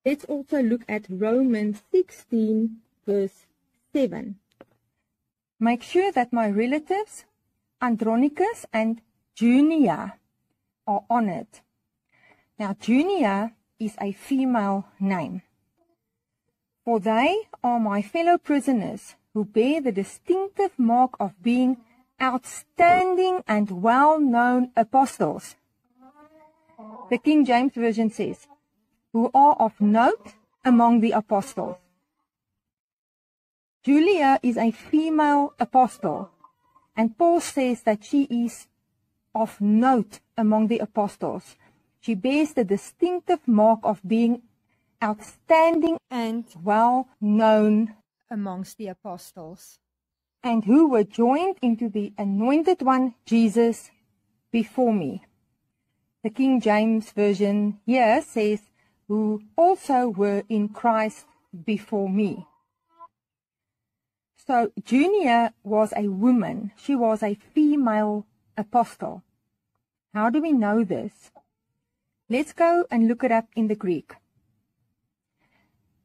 Let's also look at Romans 16, verse 7. Make sure that my relatives, Andronicus and Junia, are honored. Now, Junia is a female name. For they are my fellow prisoners who bear the distinctive mark of being outstanding and well-known apostles. The King James Version says, who are of note among the apostles. Julia is a female apostle, and Paul says that she is of note among the apostles. She bears the distinctive mark of being outstanding and well-known amongst the apostles, and who were joined into the anointed one, Jesus, before me. The King James Version here says, who also were in Christ before me. So Junia was a woman. She was a female apostle. How do we know this? Let's go and look it up in the Greek.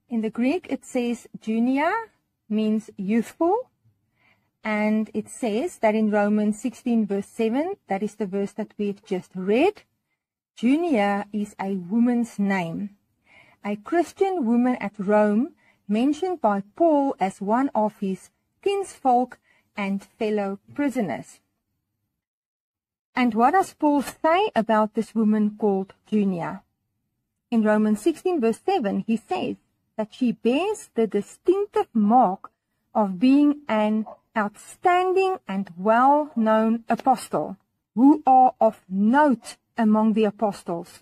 In the Greek, it says Junia means youthful, and it says that in Romans 16 verse 7, that is the verse that we've just read, Junia is a woman's name, a Christian woman at Rome mentioned by Paul as one of his kinsfolk and fellow prisoners. And what does Paul say about this woman called Junia? In Romans 16 verse 7, he says that she bears the distinctive mark of being an outstanding and well-known apostle, who are of note among the apostles.